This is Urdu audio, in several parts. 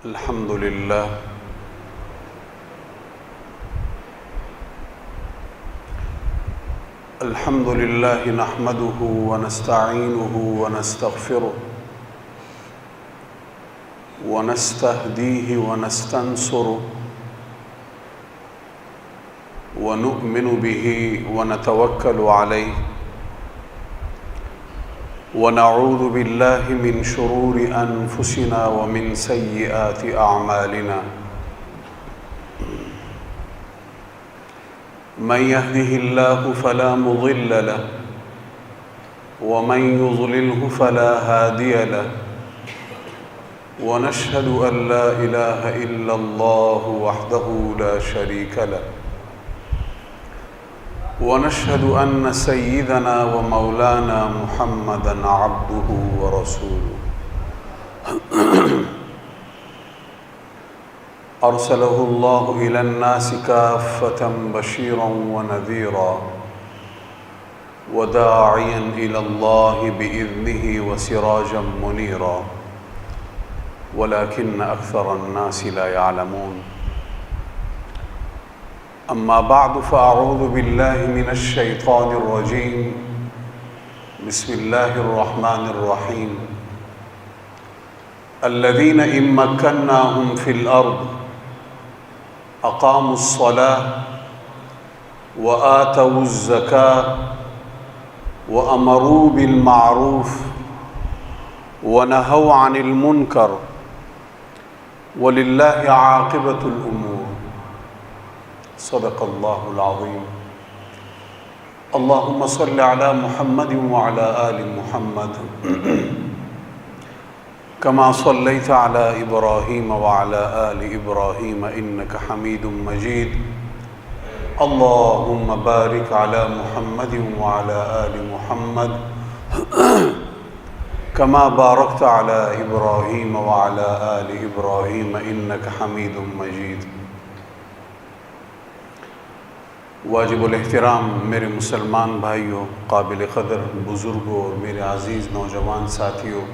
الحمد لله نحمده ونستعينه ونستغفره ونستهديه ونستنصره ونؤمن به ونتوكل عليه ونعوذ بالله من شرور أنفسنا ومن سيئات أعمالنا من يهده الله فلا مضل له ومن يضلله فلا هادي له ونشهد أن لا إله إلا الله وحده لا شريك له ونشهد أن سيدنا ومولانا محمدًا عبده ورسوله أرسله الله إلى الناس كافة بشيرا ونذيرا وداعيا إلى الله بإذنه وسراجا منيرا ولكن أكثر الناس لا يعلمون أما بعد فأعوذ بالله من الشيطان الرجيم بسم الله الرحمن الرحيم الذين إن مكناهم في الأرض أقاموا الصلاة وآتوا الزكاة وأمروا بالمعروف ونهوا عن المنكر ولله عاقبة الأمور صدق الله العظيم اللهم صل على محمد وعلى آل محمد كما صليت على إبراهيم وعلى آل إبراهيم إنك حميد مجيد اللهم بارك على محمد وعلى آل محمد كما باركت على إبراهيم وعلى آل إبراهيم إنك حميد مجيد واجب الاحترام میرے مسلمان بھائیوں، قابل قدر بزرگوں اور میرے عزیز نوجوان ساتھیوں،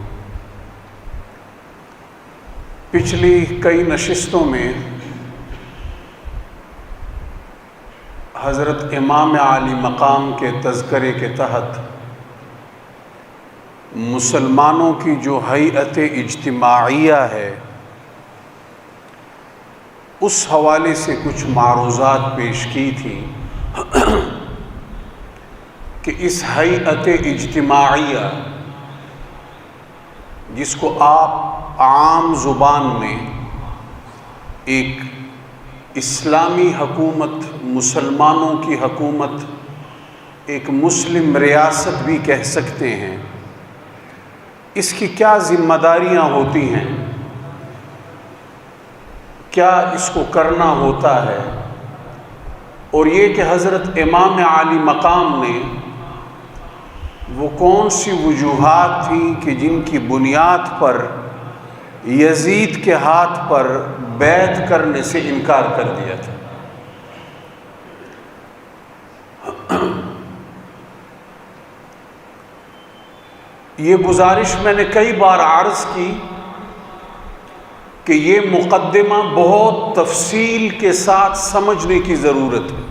پچھلی کئی نشستوں میں حضرت امام عالی مقام کے تذکرے کے تحت مسلمانوں کی جو ہیئت اجتماعیہ ہے اس حوالے سے کچھ معروضات پیش کی تھی کہ اس ہیئت اجتماعیہ جس کو آپ عام زبان میں ایک اسلامی حکومت، مسلمانوں کی حکومت، ایک مسلم ریاست بھی کہہ سکتے ہیں، اس کی کیا ذمہ داریاں ہوتی ہیں، کیا اس کو کرنا ہوتا ہے، اور یہ کہ حضرت امام عالی مقام نے وہ کون سی وجوہات تھیں کہ جن کی بنیاد پر یزید کے ہاتھ پر بیعت کرنے سے انکار کر دیا تھا۔ یہ گزارش میں نے کئی بار عرض کی کہ یہ مقدمہ بہت تفصیل کے ساتھ سمجھنے کی ضرورت ہے۔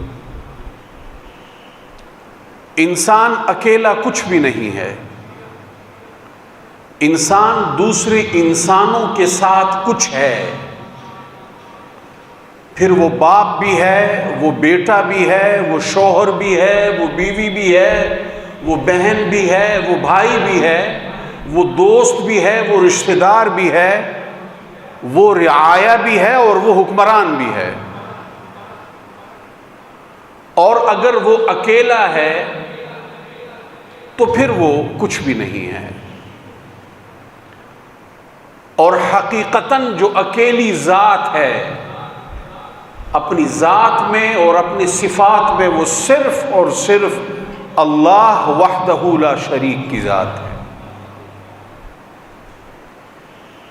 انسان اکیلا کچھ بھی نہیں ہے، انسان دوسرے انسانوں کے ساتھ کچھ ہے، پھر وہ باپ بھی ہے، وہ بیٹا بھی ہے، وہ شوہر بھی ہے، وہ بیوی بھی ہے، وہ بہن بھی ہے، وہ بھائی بھی ہے، وہ دوست بھی ہے، وہ رشتہ دار بھی ہے، وہ رعایا بھی ہے اور وہ حکمران بھی ہے۔ اور اگر وہ اکیلا ہے تو پھر وہ کچھ بھی نہیں ہے، اور حقیقتاً جو اکیلی ذات ہے اپنی ذات میں اور اپنی صفات میں وہ صرف اور صرف اللہ وحدہ لا شریک کی ذات ہے۔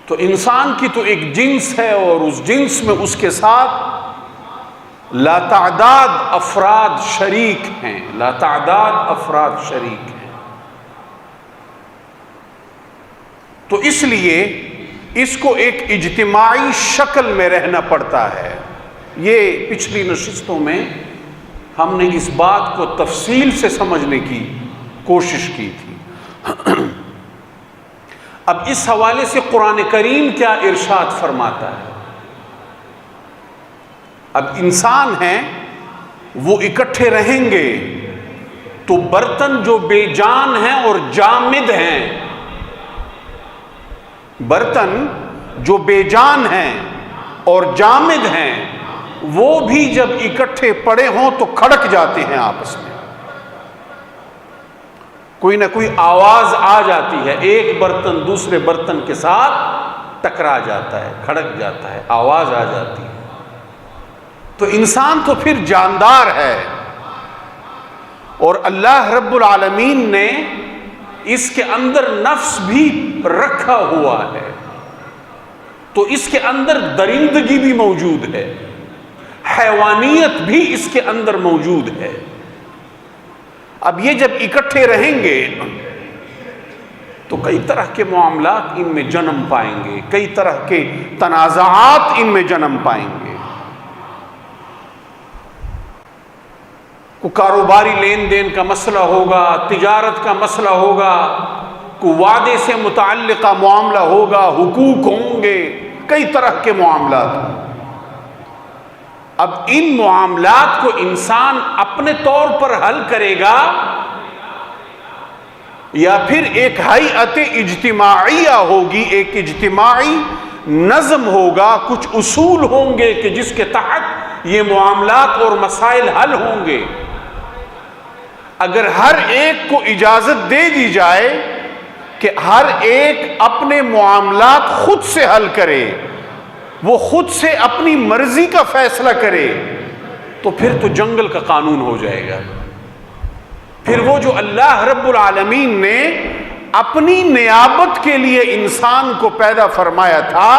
تو انسان کی تو ایک جنس ہے اور اس جنس میں اس کے ساتھ لاتعداد افراد شریک ہیں، لاتعداد افراد شریک ہیں۔ تو اس لیے اس کو ایک اجتماعی شکل میں رہنا پڑتا ہے۔ یہ پچھلی نشستوں میں ہم نے اس بات کو تفصیل سے سمجھنے کی کوشش کی تھی۔ اب اس حوالے سے قرآن کریم کیا ارشاد فرماتا ہے؟ اب انسان ہیں وہ اکٹھے رہیں گے تو برتن جو بے جان ہیں اور جامد ہیں، برتن جو بے جان ہیں اور جامد ہیں، وہ بھی جب اکٹھے پڑے ہوں تو کھڑک جاتے ہیں آپس میں، کوئی نہ کوئی آواز آ جاتی ہے، ایک برتن دوسرے برتن کے ساتھ ٹکرا جاتا ہے، کھڑک جاتا ہے، آواز آ جاتی ہے۔ تو انسان تو پھر جاندار ہے، اور اللہ رب العالمین نے اس کے اندر نفس بھی رکھا ہوا ہے، تو اس کے اندر درندگی بھی موجود ہے، حیوانیت بھی اس کے اندر موجود ہے۔ اب یہ جب اکٹھے رہیں گے تو کئی طرح کے معاملات ان میں جنم پائیں گے، کئی طرح کے تنازعات ان میں جنم پائیں گے۔ کوئی کاروباری لین دین کا مسئلہ ہوگا، تجارت کا مسئلہ ہوگا، کوئی وعدے سے متعلقہ معاملہ ہوگا، حقوق ہوں گے، کئی طرح کے معاملات ہوں۔ اب ان معاملات کو انسان اپنے طور پر حل کرے گا یا پھر ایک ہیئت اجتماعیہ ہوگی، ایک اجتماعی نظم ہوگا، کچھ اصول ہوں گے کہ جس کے تحت یہ معاملات اور مسائل حل ہوں گے۔ اگر ہر ایک کو اجازت دے دی جائے کہ ہر ایک اپنے معاملات خود سے حل کرے، وہ خود سے اپنی مرضی کا فیصلہ کرے، تو پھر تو جنگل کا قانون ہو جائے گا۔ پھر وہ جو اللہ رب العالمین نے اپنی نیابت کے لیے انسان کو پیدا فرمایا تھا،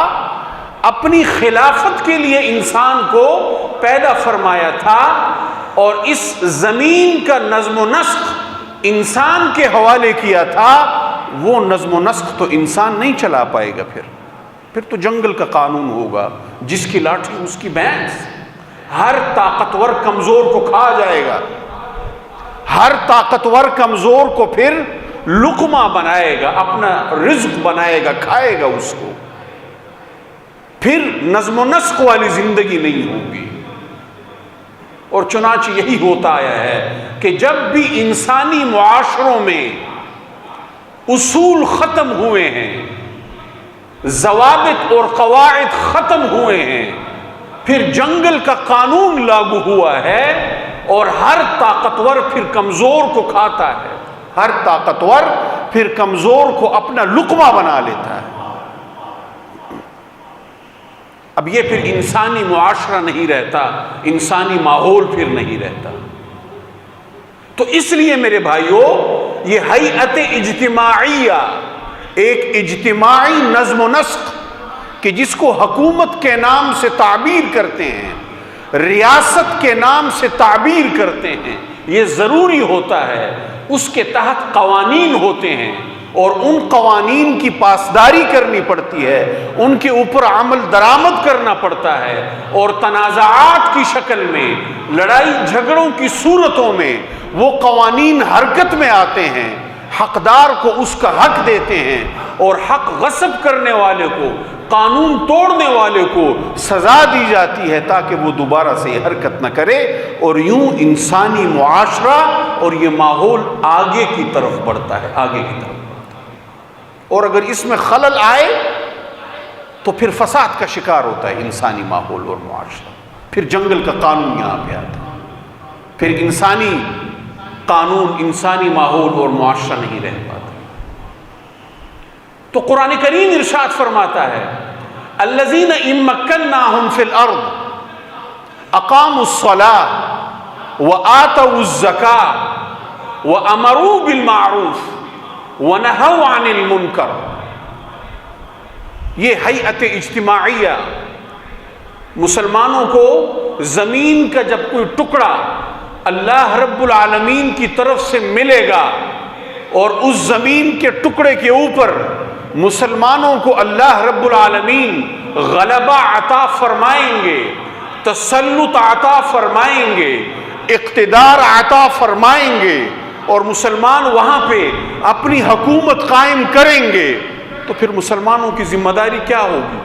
اپنی خلافت کے لیے انسان کو پیدا فرمایا تھا، اور اس زمین کا نظم و نسق انسان کے حوالے کیا تھا، وہ نظم و نسق تو انسان نہیں چلا پائے گا۔ پھر تو جنگل کا قانون ہوگا، جس کی لاٹھی اس کی بھینس، ہر طاقتور کمزور کو کھا جائے گا، ہر طاقتور کمزور کو پھر لقمہ بنائے گا، اپنا رزق بنائے گا، کھائے گا اس کو۔ پھر نظم و نسق والی زندگی نہیں ہوگی۔ اور چنانچہ یہی ہوتا آیا ہے کہ جب بھی انسانی معاشروں میں اصول ختم ہوئے ہیں، ضوابط اور قواعد ختم ہوئے ہیں، پھر جنگل کا قانون لاگو ہوا ہے، اور ہر طاقتور پھر کمزور کو کھاتا ہے، ہر طاقتور پھر کمزور کو اپنا لقمہ بنا لیتا ہے۔ اب یہ پھر انسانی معاشرہ نہیں رہتا، انسانی ماحول پھر نہیں رہتا۔ تو اس لیے میرے بھائیوں، یہ ہیئت اجتماعیہ، ایک اجتماعی نظم و نسق کہ جس کو حکومت کے نام سے تعبیر کرتے ہیں، ریاست کے نام سے تعبیر کرتے ہیں، یہ ضروری ہوتا ہے۔ اس کے تحت قوانین ہوتے ہیں، اور ان قوانین کی پاسداری کرنی پڑتی ہے، ان کے اوپر عمل درآمد کرنا پڑتا ہے، اور تنازعات کی شکل میں، لڑائی جھگڑوں کی صورتوں میں وہ قوانین حرکت میں آتے ہیں، حقدار کو اس کا حق دیتے ہیں، اور حق غصب کرنے والے کو، قانون توڑنے والے کو سزا دی جاتی ہے تاکہ وہ دوبارہ سے یہ حرکت نہ کرے، اور یوں انسانی معاشرہ اور یہ ماحول آگے کی طرف بڑھتا ہے، آگے کی طرف۔ اور اگر اس میں خلل آئے تو پھر فساد کا شکار ہوتا ہے انسانی ماحول اور معاشرہ، پھر جنگل کا قانون یہاں پہ آتا ہے، پھر انسانی قانون، انسانی ماحول اور معاشرہ نہیں رہ پاتا۔ تو قرآن کریم ارشاد فرماتا ہے الذین ان مکناہم فی الارض اقاموا الصلاۃ وآتوا الزکاۃ وامروا بالمعروف ونہوا عن المنکر۔ یہ ہیئت اجتماعیہ، مسلمانوں کو زمین کا جب کوئی ٹکڑا اللہ رب العالمین کی طرف سے ملے گا، اور اس زمین کے ٹکڑے کے اوپر مسلمانوں کو اللہ رب العالمین غلبہ عطا فرمائیں گے، تسلط عطا فرمائیں گے، اقتدار عطا فرمائیں گے، اور مسلمان وہاں پہ اپنی حکومت قائم کریں گے، تو پھر مسلمانوں کی ذمہ داری کیا ہوگی؟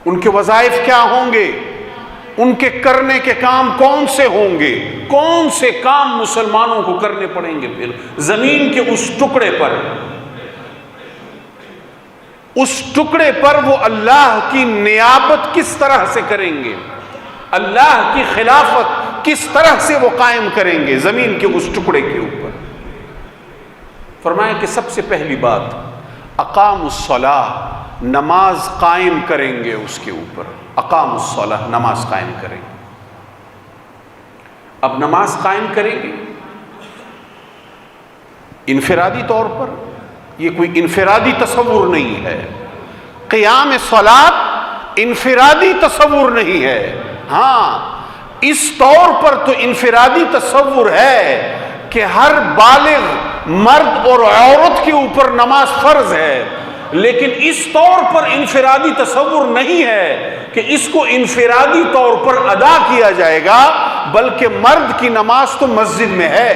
ان کے وظائف کیا ہوں گے؟ ان کے کرنے کے کام کون سے ہوں گے؟ کون سے کام مسلمانوں کو کرنے پڑیں گے پھر زمین کے اس ٹکڑے پر؟ اس ٹکڑے پر وہ اللہ کی نیابت کس طرح سے کریں گے؟ اللہ کی خلافت کس طرح سے وہ قائم کریں گے زمین کے اس ٹکڑے کے اوپر؟ فرمایا کہ سب سے پہلی بات اقام الصلاۃ، نماز قائم کریں گے اس کے اوپر۔ اقام الصلاۃ، نماز قائم کریں گے۔ اب نماز قائم کریں گے انفرادی طور پر، یہ کوئی انفرادی تصور نہیں ہے، قیام صلاۃ انفرادی تصور نہیں ہے۔ ہاں اس طور پر تو انفرادی تصور ہے کہ ہر بالغ مرد اور عورت کے اوپر نماز فرض ہے، لیکن اس طور پر انفرادی تصور نہیں ہے کہ اس کو انفرادی طور پر ادا کیا جائے گا، بلکہ مرد کی نماز تو مسجد میں ہے۔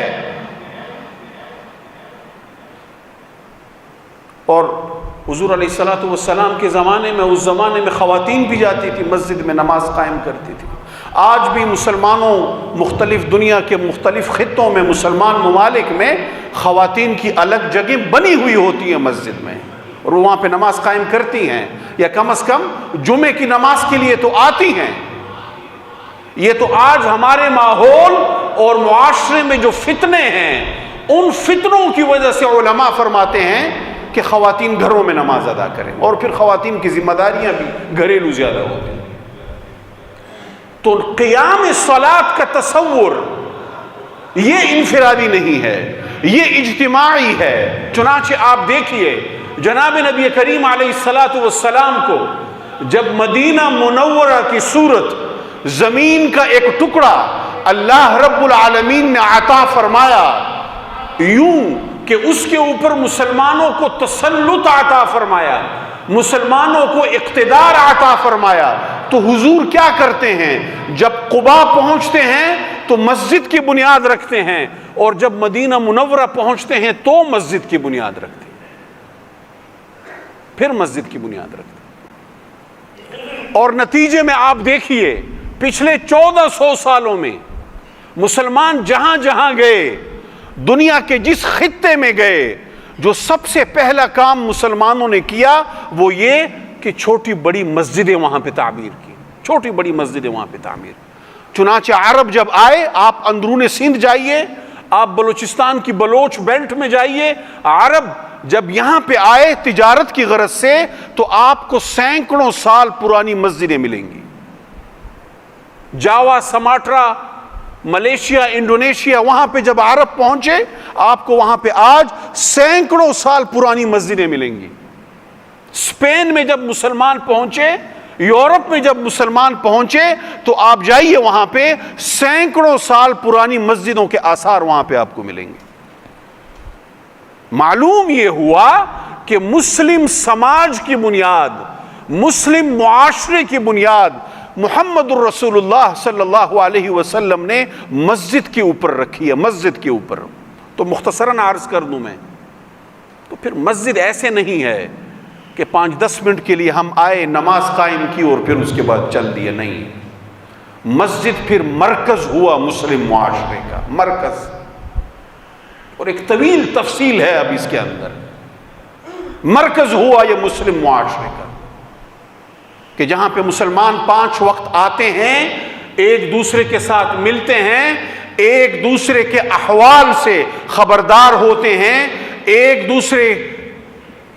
اور حضور علیہ الصلوۃ والسلام کے زمانے میں، اس زمانے میں خواتین بھی جاتی تھی مسجد میں، نماز قائم کرتی تھی۔ آج بھی مسلمانوں مختلف دنیا کے مختلف خطوں میں، مسلمان ممالک میں خواتین کی الگ جگہ بنی ہوئی ہوتی ہیں مسجد میں، اور وہاں پہ نماز قائم کرتی ہیں، یا کم از کم جمعے کی نماز کے لیے تو آتی ہیں۔ یہ تو آج ہمارے ماحول اور معاشرے میں جو فتنے ہیں، ان فتنوں کی وجہ سے علماء فرماتے ہیں کہ خواتین گھروں میں نماز ادا کریں، اور پھر خواتین کی ذمہ داریاں بھی گھریلو زیادہ ہوتی ہیں۔ تو قیام صلاۃ کا تصور یہ انفرادی نہیں ہے، یہ اجتماعی ہے۔ چنانچہ آپ دیکھیے جناب نبی کریم علیہ الصلوۃ والسلام کو جب مدینہ منورہ کی صورت زمین کا ایک ٹکڑا اللہ رب العالمین نے عطا فرمایا، یوں کہ اس کے اوپر مسلمانوں کو تسلط عطا فرمایا، مسلمانوں کو اقتدار عطا فرمایا، تو حضور کیا کرتے ہیں؟ جب قباء پہنچتے ہیں تو مسجد کی بنیاد رکھتے ہیں، اور جب مدینہ منورہ پہنچتے ہیں تو مسجد کی بنیاد رکھتے ہیں، پھر مسجد کی بنیاد رکھتے ہیں۔ اور نتیجے میں آپ دیکھیے پچھلے 1400 سالوں میں مسلمان جہاں جہاں گئے، دنیا کے جس خطے میں گئے، جو سب سے پہلا کام مسلمانوں نے کیا وہ یہ کہ چھوٹی بڑی مسجدیں وہاں پہ تعمیر کی، چھوٹی بڑی مسجدیں وہاں پہ تعمیر۔ چنانچہ عرب جب آئے، آپ اندرون سندھ جائیے، آپ بلوچستان کی بلوچ بیلٹ میں جائیے، عرب جب یہاں پہ آئے تجارت کی غرض سے، تو آپ کو سینکڑوں سال پرانی مسجدیں ملیں گی۔ جاوا، سماٹرا، ملیشیا، انڈونیشیا، وہاں پہ جب عرب پہنچے، آپ کو وہاں پہ آج سینکڑوں سال پرانی مسجدیں ملیں گی۔ اسپین میں جب مسلمان پہنچے، یورپ میں جب مسلمان پہنچے، تو آپ جائیے وہاں پہ سینکڑوں سال پرانی مسجدوں کے آثار وہاں پہ آپ کو ملیں گے۔ معلوم یہ ہوا کہ مسلم سماج کی بنیاد، مسلم معاشرے کی بنیاد محمد الرسول اللہ صلی اللہ علیہ وسلم نے مسجد کے اوپر رکھی ہے، مسجد کے اوپر۔ تو مختصراً عرض کر دوں میں، تو پھر مسجد ایسے نہیں ہے کہ 5-10 منٹ کے لیے ہم آئے، نماز قائم کی اور پھر اس کے بعد چل دیے، نہیں۔ مسجد پھر مرکز ہوا مسلم معاشرے کا، مرکز۔ اور ایک طویل تفصیل ہے اب اس کے اندر۔ مرکز ہوا یہ مسلم معاشرے کا کہ جہاں پہ مسلمان 5 وقت آتے ہیں، ایک دوسرے کے ساتھ ملتے ہیں، ایک دوسرے کے احوال سے خبردار ہوتے ہیں، ایک دوسرے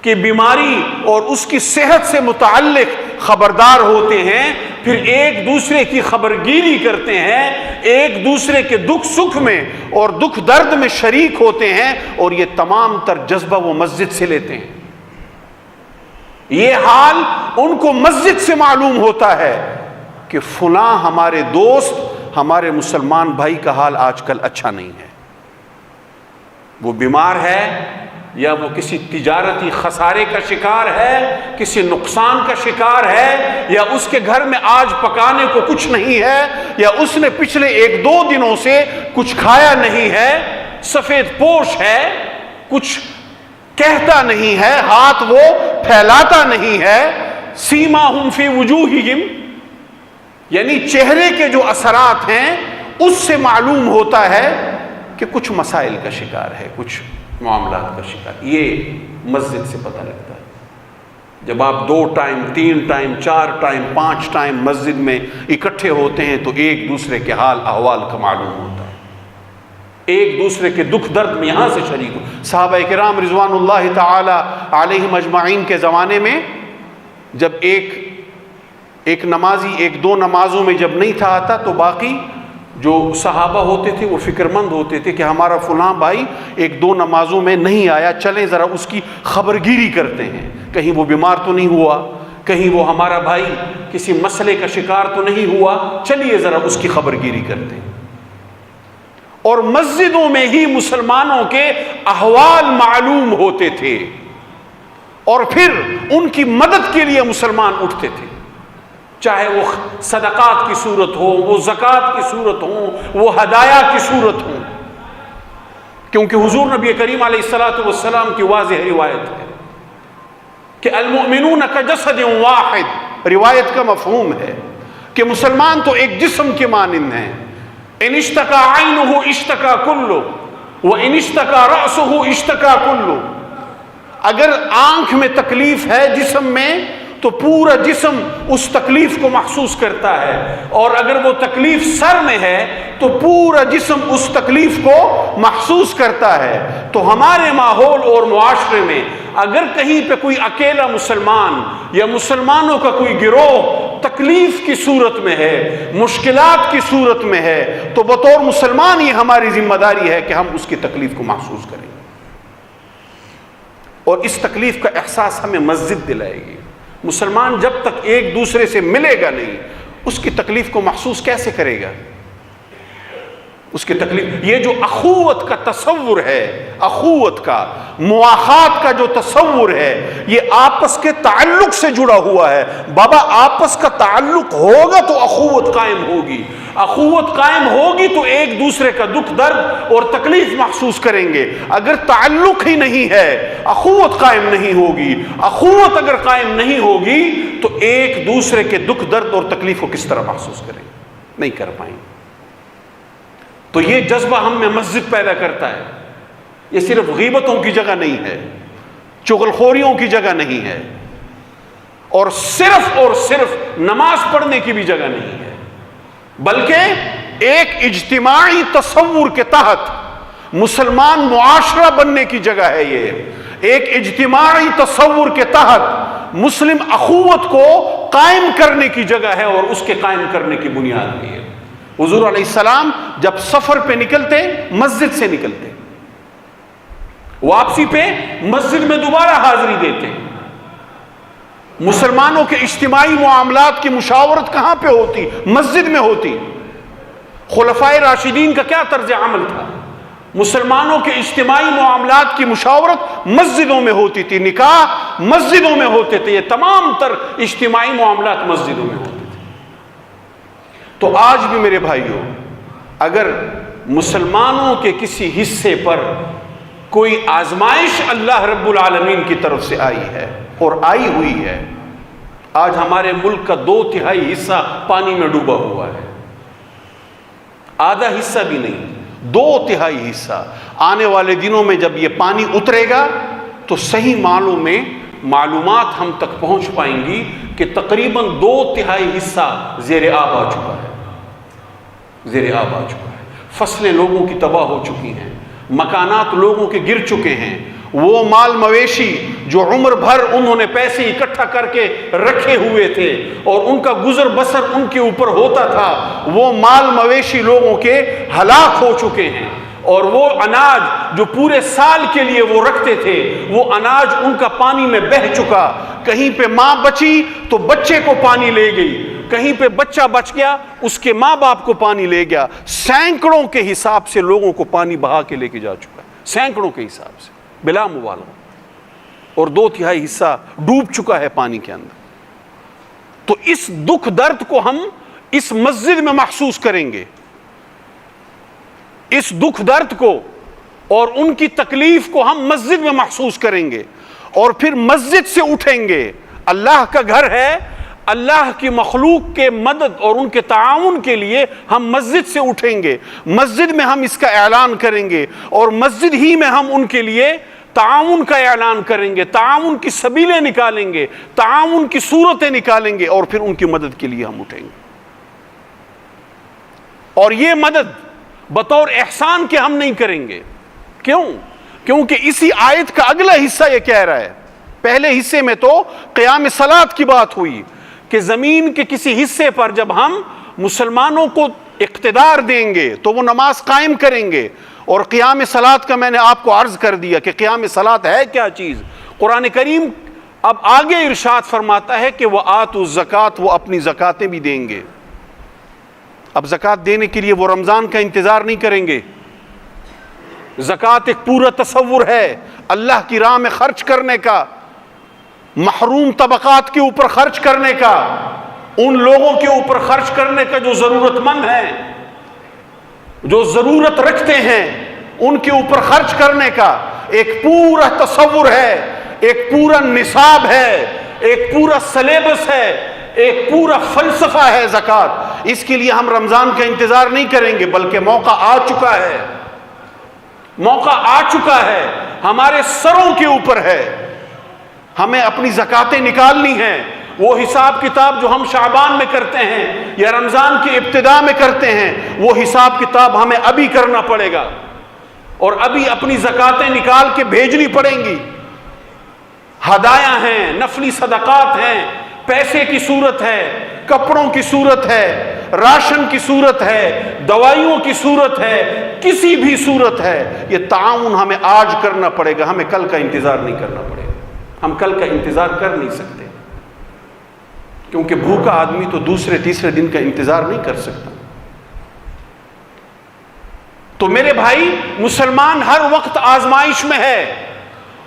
کی بیماری اور اس کی صحت سے متعلق خبردار ہوتے ہیں، پھر ایک دوسرے کی خبرگیری کرتے ہیں، ایک دوسرے کے دکھ سکھ میں اور دکھ درد میں شریک ہوتے ہیں، اور یہ تمام تر جذبہ وہ مسجد سے لیتے ہیں۔ یہ حال ان کو مسجد سے معلوم ہوتا ہے کہ فلاں ہمارے دوست، ہمارے مسلمان بھائی کا حال آج کل اچھا نہیں ہے، وہ بیمار ہے، یا وہ کسی تجارتی خسارے کا شکار ہے، کسی نقصان کا شکار ہے، یا اس کے گھر میں آج پکانے کو کچھ نہیں ہے، یا اس نے پچھلے 1-2 دنوں سے کچھ کھایا نہیں ہے، سفید پوش ہے، کچھ کہتا نہیں ہے، ہاتھ وہ پھیلاتا نہیں ہے، سیماہم فی وجوہہم، یعنی چہرے کے جو اثرات ہیں اس سے معلوم ہوتا ہے کہ کچھ مسائل کا شکار ہے، کچھ معاملات کا شکار۔ یہ مسجد سے پتہ لگتا ہے۔ جب آپ 2 ٹائم 3 ٹائم 4 ٹائم 5 ٹائم مسجد میں اکٹھے ہوتے ہیں تو ایک دوسرے کے حال احوال کا معلوم ہوتا ہے، ایک دوسرے کے دکھ درد میں یہاں سے شریک ہو۔ صحابہ کرام رضوان اللہ تعالی علیہم اجمعین کے زمانے میں جب ایک نمازی 1-2 نمازوں میں جب نہیں تھا آتا تو باقی جو صحابہ ہوتے تھے وہ فکر مند ہوتے تھے کہ ہمارا فلاں بھائی 1-2 نمازوں میں نہیں آیا، چلیں ذرا اس کی خبرگیری کرتے ہیں، کہیں وہ بیمار تو نہیں ہوا، کہیں وہ ہمارا بھائی کسی مسئلے کا شکار تو نہیں ہوا، چلیے ذرا اس کی خبرگیری کرتے ہیں۔ اور مسجدوں میں ہی مسلمانوں کے احوال معلوم ہوتے تھے، اور پھر ان کی مدد کے لیے مسلمان اٹھتے تھے، چاہے وہ صدقات کی صورت ہو، وہ زکوٰۃ کی صورت ہو، وہ ہدایہ کی صورت ہو، کیونکہ حضور نبی کریم علیہ الصلوۃ والسلام کی واضح روایت ہے کہ المؤمنون کجسد واحد، روایت کا مفہوم ہے کہ مسلمان تو ایک جسم کے مانند ہیں، ان اشتکا عینہ اشتکا کلہ وان اشتکا رأسہ اشتکا کلہ، اگر آنکھ میں تکلیف ہے جسم میں تو پورا جسم اس تکلیف کو محسوس کرتا ہے، اور اگر وہ تکلیف سر میں ہے تو پورا جسم اس تکلیف کو محسوس کرتا ہے۔ تو ہمارے ماحول اور معاشرے میں اگر کہیں پہ کوئی اکیلا مسلمان یا مسلمانوں کا کوئی گروہ تکلیف کی صورت میں ہے، مشکلات کی صورت میں ہے، تو بطور مسلمان یہ ہماری ذمہ داری ہے کہ ہم اس کی تکلیف کو محسوس کریں، اور اس تکلیف کا احساس ہمیں مسجد دلائے گی۔ مسلمان جب تک ایک دوسرے سے ملے گا نہیں، اس کی تکلیف کو محسوس کیسے کرے گا؟ اس کی تکلیف، یہ جو اخوت کا تصور ہے، اخوت کا، مواخات کا جو تصور ہے، یہ آپس کے تعلق سے جڑا ہوا ہے۔ بابا آپس کا تعلق ہوگا تو اخوت قائم ہوگی، اخوت قائم ہوگی تو ایک دوسرے کا دکھ درد اور تکلیف محسوس کریں گے۔ اگر تعلق ہی نہیں ہے، اخوت قائم نہیں ہوگی، اخوت اگر قائم نہیں ہوگی تو ایک دوسرے کے دکھ درد اور تکلیف کو کس طرح محسوس کریں گے؟ نہیں کر پائیں گے۔ تو یہ جذبہ ہم میں مسجد پیدا کرتا ہے۔ یہ صرف غیبتوں کی جگہ نہیں ہے، چغلخوریوں کی جگہ نہیں ہے، اور صرف نماز پڑھنے کی بھی جگہ نہیں ہے، بلکہ ایک اجتماعی تصور کے تحت مسلمان معاشرہ بننے کی جگہ ہے۔ یہ ایک اجتماعی تصور کے تحت مسلم اخوت کو قائم کرنے کی جگہ ہے، اور اس کے قائم کرنے کی بنیاد بھی ہے۔ حضور علیہ السلام جب سفر پہ نکلتے مسجد سے نکلتے، واپسی پہ مسجد میں دوبارہ حاضری دیتے۔ مسلمانوں کے اجتماعی معاملات کی مشاورت کہاں پہ ہوتی؟ مسجد میں ہوتی۔ خلفائے راشدین کا کیا طرز عمل تھا؟ مسلمانوں کے اجتماعی معاملات کی مشاورت مسجدوں میں ہوتی تھی، نکاح مسجدوں میں ہوتے تھے، یہ تمام تر اجتماعی معاملات مسجدوں میں ہوتے تھے۔ تو آج بھی میرے بھائیوں، اگر مسلمانوں کے کسی حصے پر کوئی آزمائش اللہ رب العالمین کی طرف سے آئی ہے اور آئی ہوئی ہے، آج ہمارے ملک کا 2/3 حصہ پانی میں ڈوبا ہوا ہے، آدھا حصہ بھی نہیں، 2/3 حصہ۔ آنے والے دنوں میں جب یہ پانی اترے گا تو صحیح معنوں میں معلومات ہم تک پہنچ پائیں گی کہ تقریباً 2/3 حصہ زیر آب آ چکا ہے، زیر آب آ چکا ہے۔ فصلیں لوگوں کی تباہ ہو چکی ہیں، مکانات لوگوں کے گر چکے ہیں، وہ مال مویشی جو عمر بھر انہوں نے پیسے اکٹھا کر کے رکھے ہوئے تھے اور ان کا گزر بسر ان کے اوپر ہوتا تھا، وہ مال مویشی لوگوں کے ہلاک ہو چکے ہیں، اور وہ اناج جو پورے سال کے لیے وہ رکھتے تھے، وہ اناج ان کا پانی میں بہہ چکا۔ کہیں پہ ماں بچی تو بچے کو پانی لے گئی، کہیں پہ بچہ بچ گیا اس کے ماں باپ کو پانی لے گیا۔ سینکڑوں کے حساب سے لوگوں کو پانی بہا کے لے کے جا چکا ہے، سینکڑوں کے حساب سے۔ بلا مبالغہ، اور 2/3 حصہ ڈوب چکا ہے پانی کے اندر. تو اس دکھ درد کو ہم اس مسجد میں محسوس کریں گے، اس دکھ درد کو اور ان کی تکلیف کو ہم مسجد میں محسوس کریں گے، اور پھر مسجد سے اٹھیں گے. اللہ کا گھر ہے، اللہ کی مخلوق کے مدد اور ان کے تعاون کے لیے ہم مسجد سے اٹھیں گے، مسجد میں ہم اس کا اعلان کریں گے، اور مسجد ہی میں ہم ان کے لیے تعاون کا اعلان کریں گے، تعاون کی سبیلیں نکالیں گے، تعاون کی صورتیں نکالیں گے، اور پھر ان کی مدد کے لیے ہم اٹھیں گے. اور یہ مدد بطور احسان کے ہم نہیں کریں گے. کیوں؟ کیونکہ اسی آیت کا اگلا حصہ یہ کہہ رہا ہے. پہلے حصے میں تو قیام صلاۃ کی بات ہوئی کہ زمین کے کسی حصے پر جب ہم مسلمانوں کو اقتدار دیں گے تو وہ نماز قائم کریں گے. اور قیام صلاۃ کا میں نے آپ کو عرض کر دیا کہ قیام صلاۃ ہے کیا چیز. قرآن کریم اب آگے ارشاد فرماتا ہے کہ وَآتُوا الزَّکَاۃ، وہ اپنی زکاتیں بھی دیں گے. اب زکات دینے کے لیے وہ رمضان کا انتظار نہیں کریں گے. زکات ایک پورا تصور ہے اللہ کی راہ میں خرچ کرنے کا، محروم طبقات کے اوپر خرچ کرنے کا، ان لوگوں کے اوپر خرچ کرنے کا جو ضرورت مند ہیں، جو ضرورت رکھتے ہیں، ان کے اوپر خرچ کرنے کا ایک پورا تصور ہے، ایک پورا نصاب ہے، ایک پورا سلیبس ہے، ایک پورا فلسفہ ہے زکات. اس کے لیے ہم رمضان کا انتظار نہیں کریں گے، بلکہ موقع آ چکا ہے، موقع آ چکا ہے، ہمارے سروں کے اوپر ہے. ہمیں اپنی زکاتیں نکالنی ہیں. وہ حساب کتاب جو ہم شعبان میں کرتے ہیں یا رمضان کی ابتدا میں کرتے ہیں، وہ حساب کتاب ہمیں ابھی کرنا پڑے گا، اور ابھی اپنی زکاتیں نکال کے بھیجنی پڑیں گی. ہدایہ ہیں، نفلی صدقات ہیں، پیسے کی صورت ہے، کپڑوں کی صورت ہے، راشن کی صورت ہے، دوائیوں کی صورت ہے، کسی بھی صورت ہے. یہ تعاون ہمیں آج کرنا پڑے گا، ہمیں کل کا انتظار نہیں کرنا پڑے گا. ہم کل کا انتظار کر نہیں سکتے، کیونکہ بھوکا آدمی تو دوسرے تیسرے دن کا انتظار نہیں کر سکتا. تو میرے بھائی، مسلمان ہر وقت آزمائش میں ہے.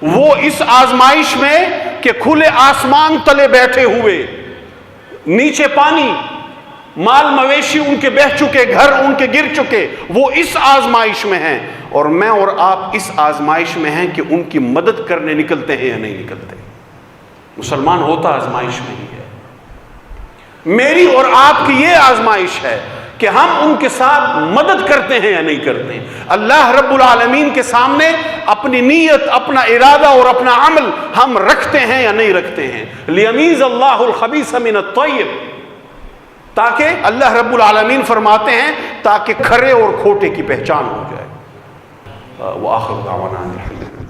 وہ اس آزمائش میں کہ کھلے آسمان تلے بیٹھے ہوئے، نیچے پانی، مال مویشی ان کے بہہ چکے، گھر ان کے گر چکے، وہ اس آزمائش میں ہیں. اور میں اور آپ اس آزمائش میں ہیں کہ ان کی مدد کرنے نکلتے ہیں یا نہیں نکلتے. مسلمان ہوتا آزمائش میں ہی ہے. میری اور آپ کی یہ آزمائش ہے کہ ہم ان کے ساتھ مدد کرتے ہیں یا نہیں کرتے ہیں. اللہ رب العالمین کے سامنے اپنی نیت، اپنا ارادہ اور اپنا عمل ہم رکھتے ہیں یا نہیں رکھتے ہیں. لیمیز اللہ الخبیث من الطیب، تاکہ اللہ رب العالمین فرماتے ہیں تاکہ کھرے اور کھوٹے کی پہچان ہو جائے. وآخر دعوانا الحمد للہ.